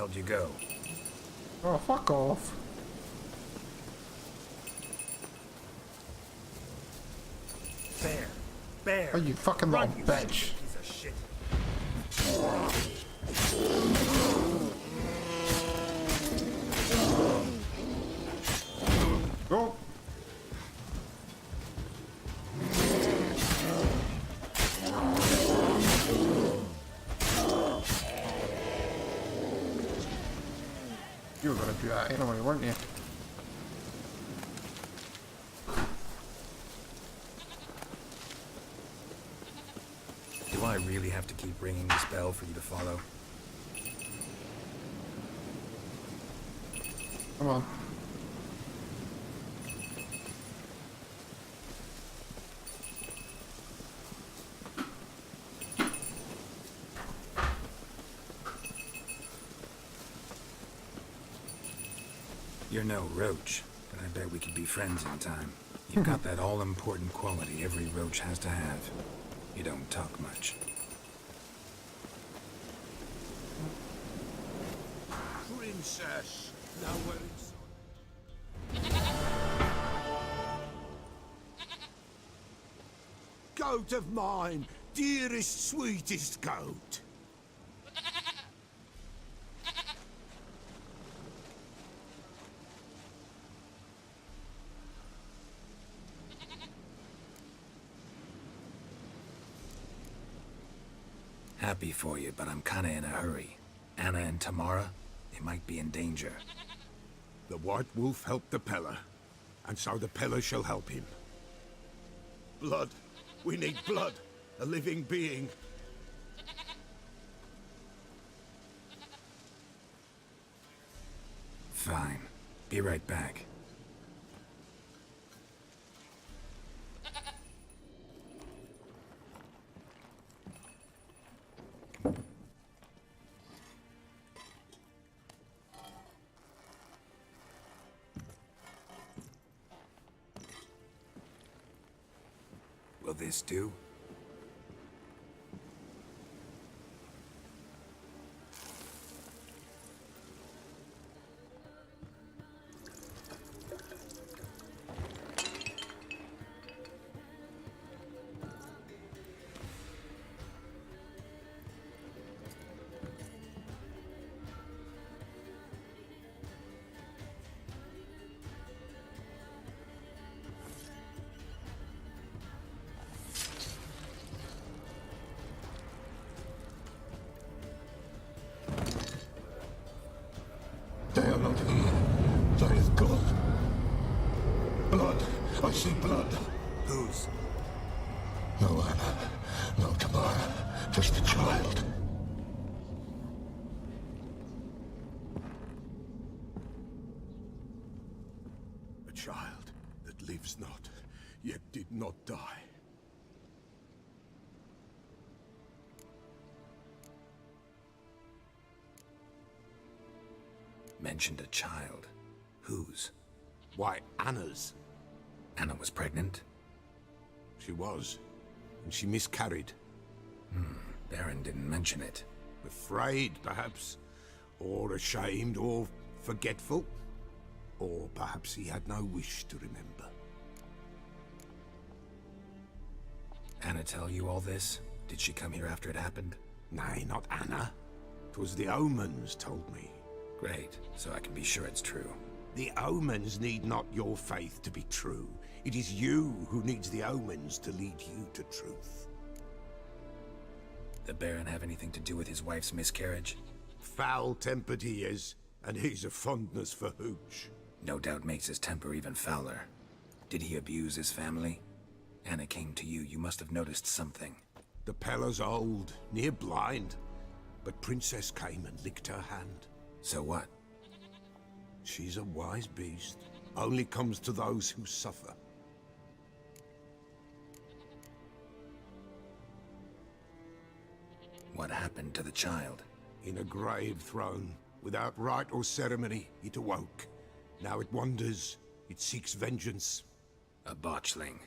how'd you go? Oh, fuck off. Bear! Bear! Oh, you fucking little Run, you bitch. piece of shit! Go. You were gonna do that anyway, weren't you? Do I really have to keep ringing this bell for you to follow? Come on. You're no roach, but I bet we could be friends in time. You've got that all-important quality every roach has to have. You don't talk much. Princess, nowhere in sight. Goat of mine, dearest, sweetest goat. Happy for you, but I'm kinda in a hurry. Anna and Tamara, they might be in danger. The White Wolf helped the Peller, and so the Peller shall help him. Blood. We need blood. A living being. Fine. Be right back. Will this do? They are not here. There is blood. Blood. I see blood. Whose? No Anna. No Tamara. Just a child. A child that lives not, yet did not die. Mentioned a child. Whose? Why, Anna's. Anna was pregnant? She was, and she miscarried. Baron didn't mention it. Afraid, perhaps, or ashamed, or forgetful. Or perhaps he had no wish to remember. Anna tell you all this? Did she come here after it happened? Nay, not Anna. 'Twas the omens told me. Great, so I can be sure it's true. The omens need not your faith to be true. It is you who needs the omens to lead you to truth. The Baron have anything to do with his wife's miscarriage? Foul-tempered he is, and he's a fondness for hooch. No doubt makes his temper even fouler. Did he abuse his family? Anna came to you, you must have noticed something. The Peller's old, near blind, but Princess came and licked her hand. So what? She's a wise beast. Only comes to those who suffer. What happened to the child? In a grave thrown, without rite or ceremony, it awoke. Now it wanders, it seeks vengeance. A botchling.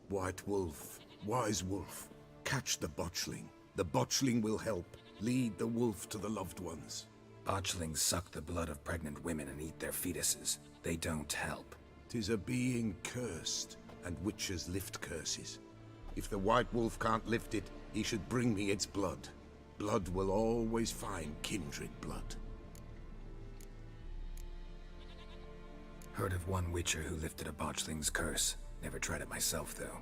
White Wolf, Wise Wolf, catch the botchling. The botchling will help, lead the wolf to the loved ones. Botchlings suck the blood of pregnant women and eat their fetuses. They don't help. 'Tis a being cursed, and witches lift curses. If the White Wolf can't lift it, he should bring me its blood. Blood will always find kindred blood. Heard of one witcher who lifted a botchling's curse. Never tried it myself, though.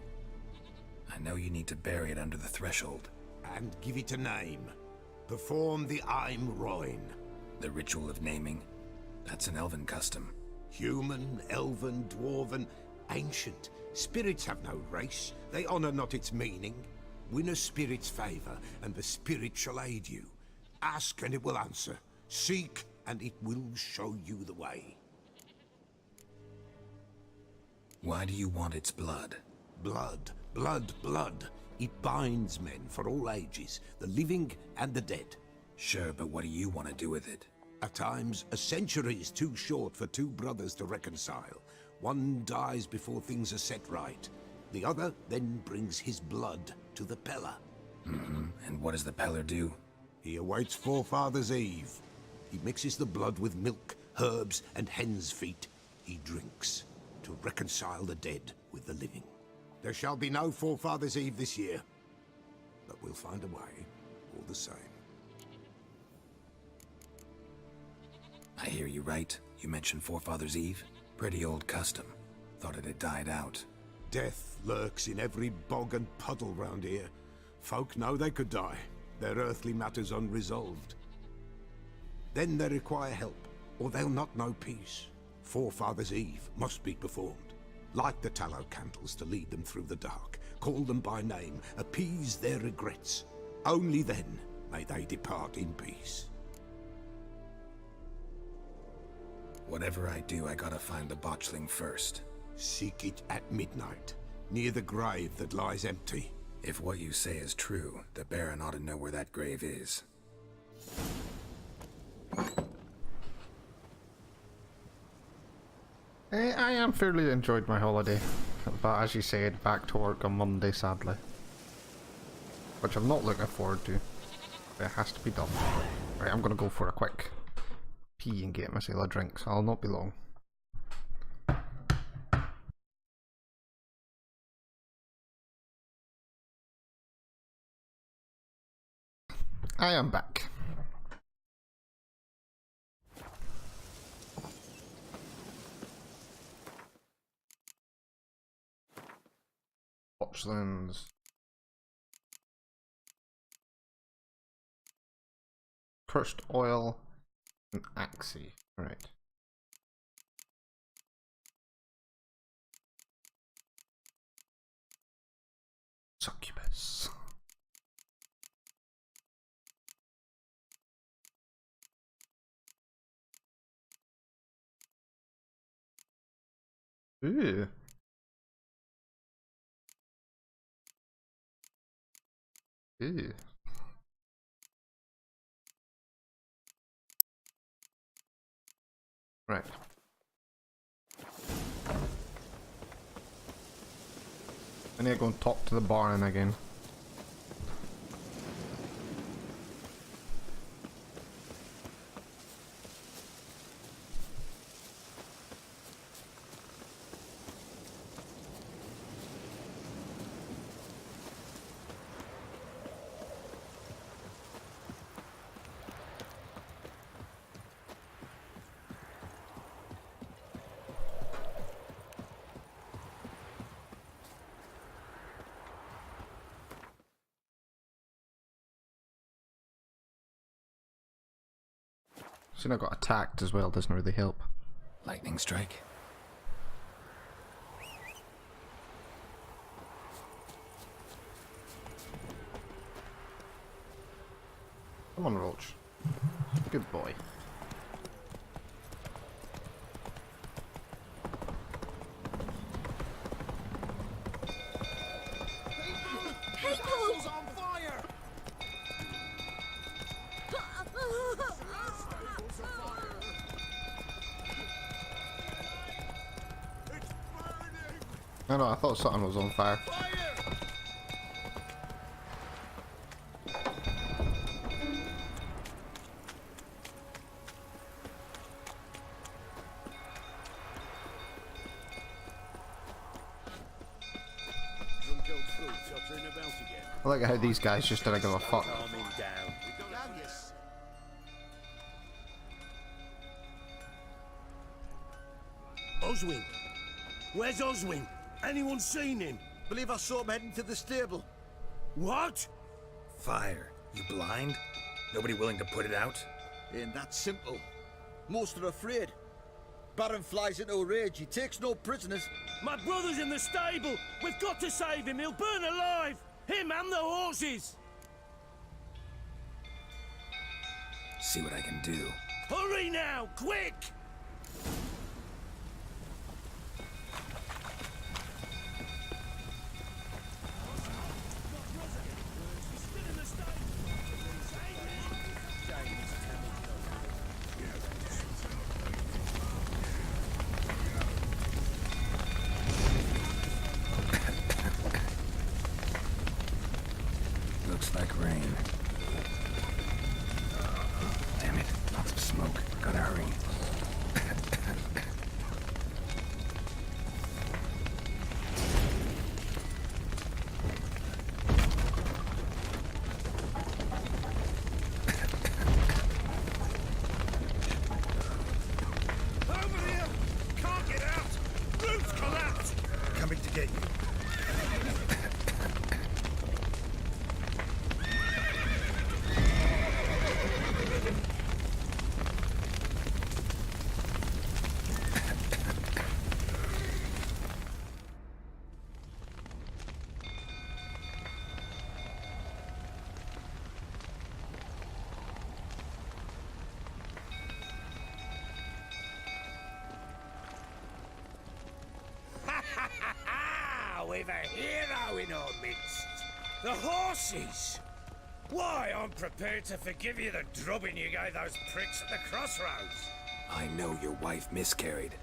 I know you need to bury it under the threshold. And give it a name. Perform the Aim Roin. The ritual of naming? That's an elven custom. Human, elven, dwarven, ancient. Spirits have no race. They honor not its meaning. Win a spirit's favor, and the spirit shall aid you. Ask, and it will answer. Seek, and it will show you the way. Why do you want its blood? Blood, blood, blood. It binds men for all ages, the living and the dead. Sure, but what do you want to do with it? At times, a century is too short for two brothers to reconcile. One dies before things are set right. The other then brings his blood to the Peller. And what does the Peller do? He awaits Forefather's Eve. He mixes the blood with milk, herbs, and hen's feet. He drinks to reconcile the dead with the living. There shall be no Forefather's Eve this year, but we'll find a way, all the same. I hear you right. You mentioned Forefather's Eve? Pretty old custom. Thought it had died out. Death lurks in every bog and puddle round here. Folk know they could die, their earthly matters unresolved. Then they require help, or they'll not know peace. Forefather's Eve must be performed. Light the tallow candles to lead them through the dark. Call them by name, appease their regrets. Only then may they depart in peace. Whatever I do, I gotta find the botchling first. Seek it at midnight, near the grave that lies empty. If what you say is true, the Baron ought to know where that grave is. I am fairly enjoyed my holiday, but as you said, back to work on Monday, sadly. Which I'm not looking forward to. But it has to be done. Right, I'm gonna go for a quick pee and get myself a drink, so I'll not be long. I am back. Watchlands. Crushed oil and Axie. Right. Succubus. Ooh. Ooh. Right. I need to go and talk to the Baron again. Soon I got attacked as well, doesn't really help. Lightning strike? Come on, Roach. Good boy. Castle's on fire! I know, I thought something was on fire. I like how these guys just don't give a fuck. Oswin! Where's Oswin? Anyone seen him? Believe I saw him heading to the stable. What? Fire. You blind? Nobody willing to put it out? Ain't that simple. Most are afraid. Baron flies into a rage. He takes no prisoners. My brother's in the stable! We've got to save him! He'll burn alive! Him and the horses! See what I can do. Hurry now! Quick! Looks like rain. Damn it, lots of smoke. Gotta hurry. Over here! Can't get out! Roof's collapsed! Coming to get you. We've a hero in our midst. The horses! Why, I'm prepared to forgive you the drubbing you gave those pricks at the crossroads. I know your wife miscarried.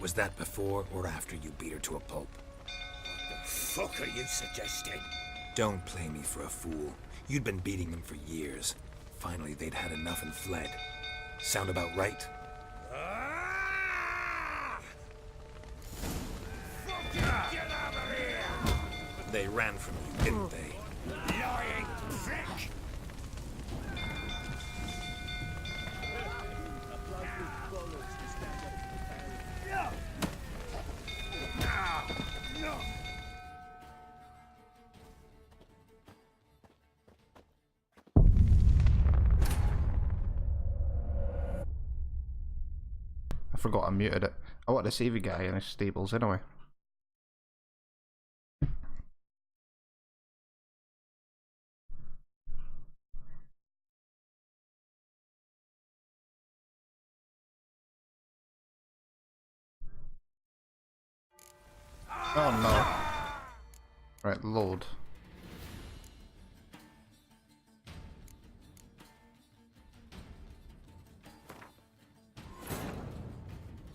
Was that before or after you beat her to a pulp? What the fuck are you suggesting? Don't play me for a fool. You'd been beating them for years. Finally, they'd had enough and fled. Sound about right? Ah! Fucking get over here! They ran from you, didn't they? Lying prick! No! I forgot I muted it. I wanted to save a guy in his stables anyway. Oh no. Right, load.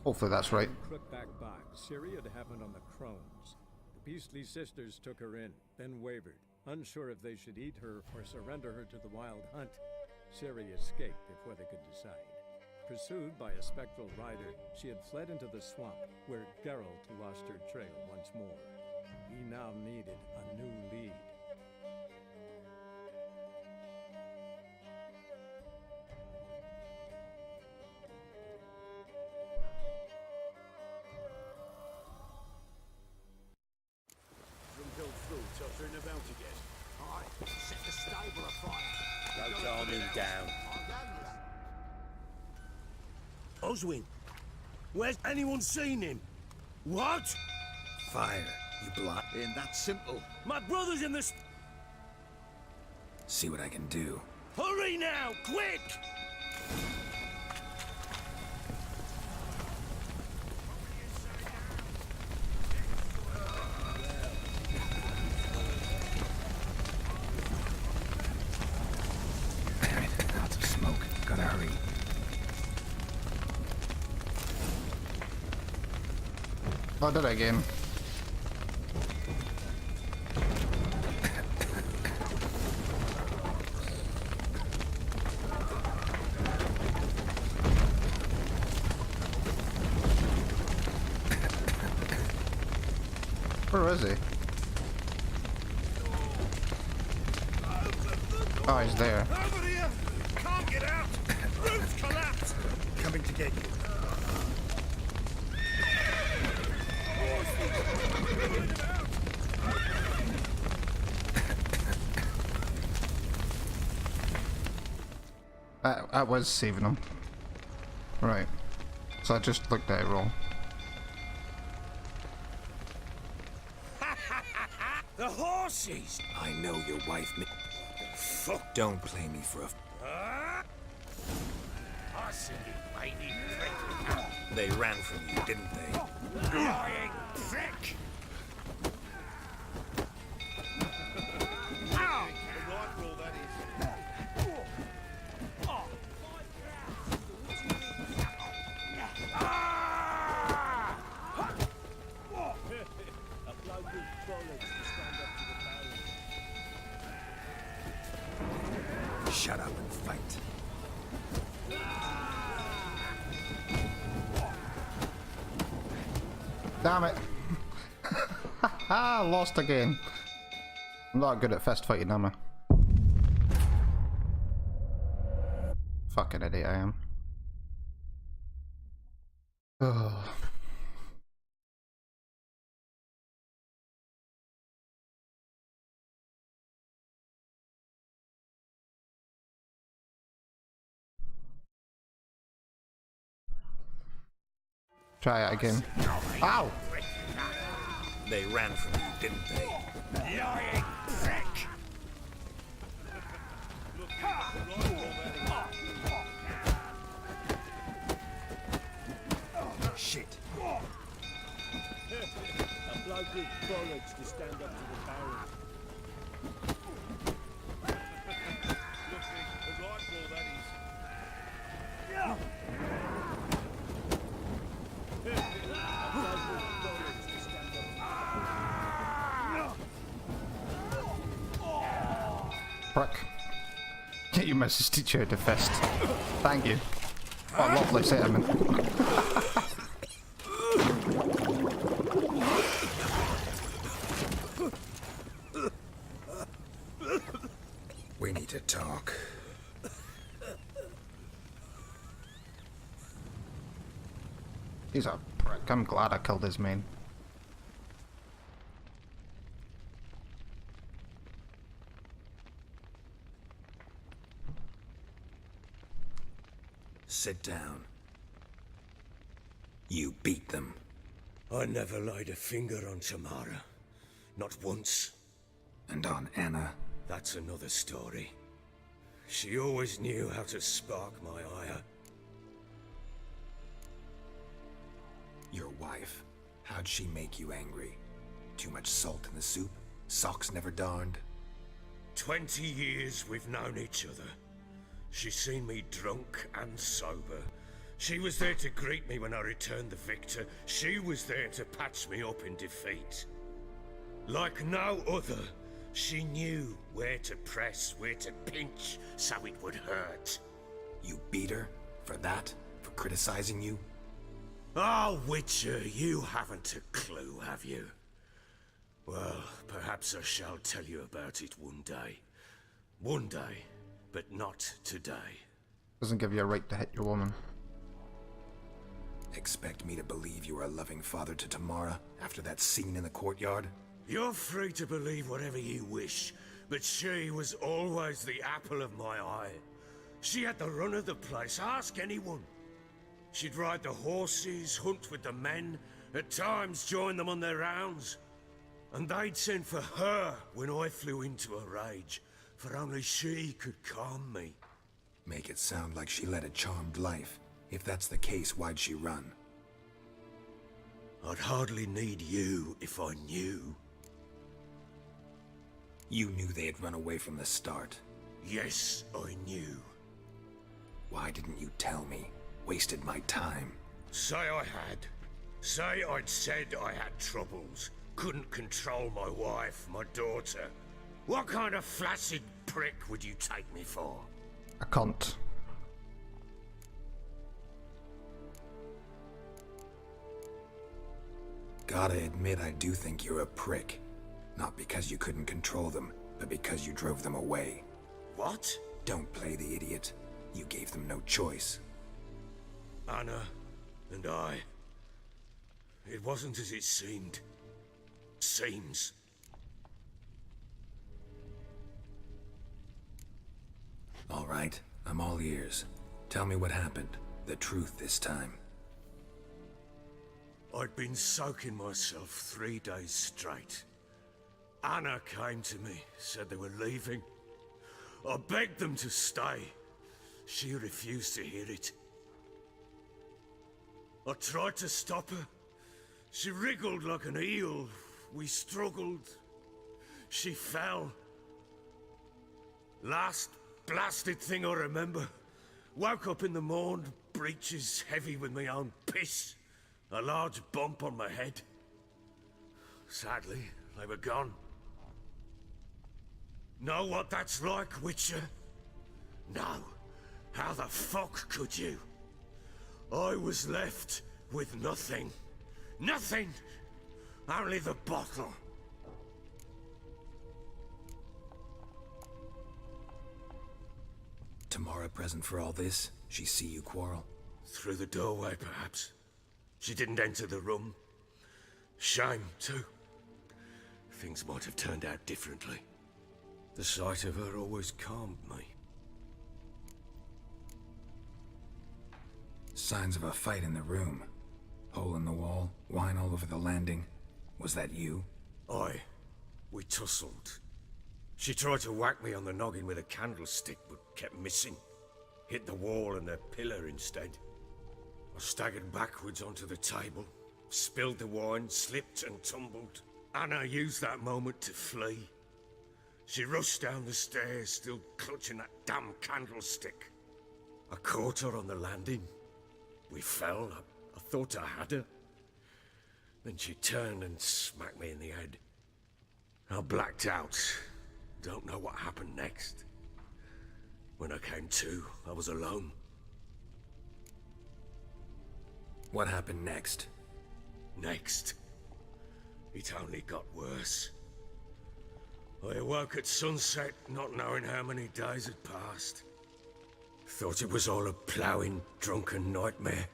Hopefully that's right. Crookback by. Ciri had happened on the Crones. The Beastly Sisters took her in, then wavered, unsure if they should eat her or surrender her to the Wild Hunt. Ciri escaped before they could decide. Pursued by a spectral rider, she had fled into the swamp, where Geralt lost her trail once more. He now needed a new lead. Drumhill through, tottering about again. Aye, set the stable afire. Roach arming down. Oswin! Where's anyone seen him? What? Fire. You blind? Ain't that simple. My brother's in the See what I can do. Hurry now! Quick! Damn it, lots of smoke. Gotta hurry. Oh, I did it again. Where is he? Oh, he's there. Over here! Can't get out! Roof's collapsed! Coming to get you. That was saving him. Right. So I just looked at it wrong. The horses! I know your wife. Fuck! Don't play me for a. I see you, mighty prick! They ran from you, didn't they? Lying prick! Shut up and fight. Damn it! Lost again. I'm not good at fist fighting, am I? Fucking idiot I am. Ugh. Try it again. Ow! They ran from you, didn't they? Lying prick! Shit. A bloke with bollocks to stand up to the Baron. Prick. Get your missus teach you how to fist. Thank you. What a lovely sentiment. We need to talk. He's a prick. I'm glad I killed his men. Sit down. You beat them. I never laid a finger on Tamara. Not once. And on Anna. That's another story. She always knew how to spark my ire. Your wife. How'd she make you angry? Too much salt in the soup? Socks never darned? 20 years we've known each other. She's seen me drunk and sober. She was there to greet me when I returned the victor. She was there to patch me up in defeat. Like no other, she knew where to press, where to pinch, so it would hurt. You beat her? For that? For criticizing you? Oh, Witcher, you haven't a clue, have you? Well, perhaps I shall tell you about it one day. One day, but not today. Doesn't give you a right to hit your woman. Expect me to believe you were a loving father to Tamara after that scene in the courtyard? You're free to believe whatever you wish, but she was always the apple of my eye. She had the run of the place, ask anyone. She'd ride the horses, hunt with the men, at times join them on their rounds. And they'd send for her when I flew into a rage, for only she could calm me. Make it sound like she led a charmed life. If that's the case, why'd she run? I'd hardly need you if I knew. You knew they had run away from the start. Yes, I knew. Why didn't you tell me? Wasted my time. Say I had. Say I'd said I had troubles. Couldn't control my wife, my daughter. What kind of flaccid prick would you take me for? A cunt. Gotta admit, I do think you're a prick. Not because you couldn't control them, but because you drove them away. What? Don't play the idiot. You gave them no choice. Anna and I. It wasn't as it seemed. Seems. All right, I'm all ears. Tell me what happened. The truth this time. I'd been soaking myself 3 days straight. Anna came to me, said they were leaving. I begged them to stay. She refused to hear it. I tried to stop her. She wriggled like an eel. We struggled. She fell. Last blasted thing I remember. Woke up in the morn, breeches heavy with my own piss. A large bump on my head. Sadly, they were gone. Know what that's like, Witcher? No. How the fuck could you? I was left with nothing. Nothing! Only the bottle. Tamara present for all this? She see you quarrel? Through the doorway, perhaps. She didn't enter the room. Shame, too. Things might have turned out differently. The sight of her always calmed me. Signs of a fight in the room. Hole in the wall, wine all over the landing. Was that you? We tussled. She tried to whack me on the noggin with a candlestick, but kept missing. Hit the wall and a pillar instead. I staggered backwards onto the table, spilled the wine, slipped and tumbled. Anna used that moment to flee. She rushed down the stairs, still clutching that damn candlestick. I caught her on the landing. We fell. I thought I had her. Then she turned and smacked me in the head. I blacked out. Don't know what happened next. When I came to, I was alone. What happened next? Next, it only got worse. I awoke at sunset, not knowing how many days had passed. Thought it was all a ploughing, drunken nightmare.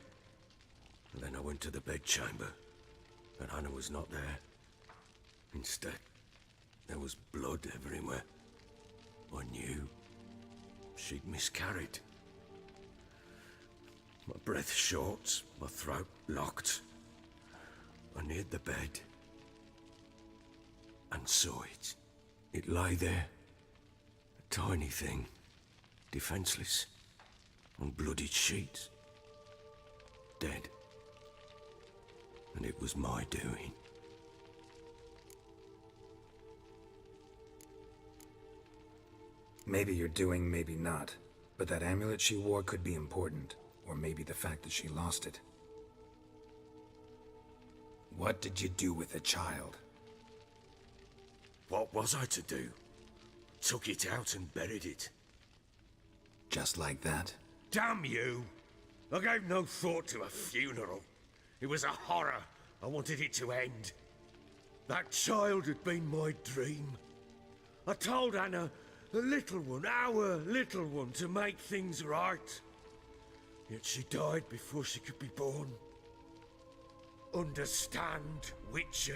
And then I went to the bedchamber, but Anna was not there. Instead, there was blood everywhere. I knew she'd miscarried. My breath short, my throat locked. I neared the bed and saw it. It lay there, a tiny thing, defenseless, on bloodied sheets, dead. And it was my doing. Maybe you're doing, maybe not. But that amulet she wore could be important. Or maybe the fact that she lost it. What did you do with the child? What was I to do? Took it out and buried it. Just like that? Damn you! I gave no thought to a funeral. It was a horror. I wanted it to end. That child had been my dream. I told Anna, the little one, our little one, to make things right. Yet she died before she could be born. Understand, Witcher?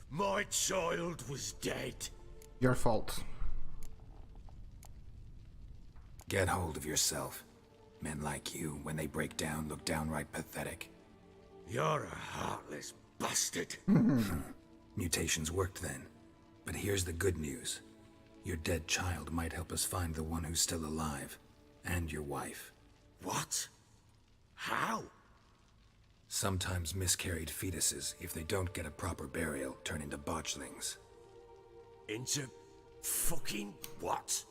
My child was dead. Your fault. Get hold of yourself. Men like you, when they break down, look downright pathetic. You're a heartless bastard. Mutations worked then. But here's the good news. Your dead child might help us find the one who's still alive. And your wife. What? How? Sometimes miscarried fetuses, if they don't get a proper burial, turn into botchlings. Into fucking what?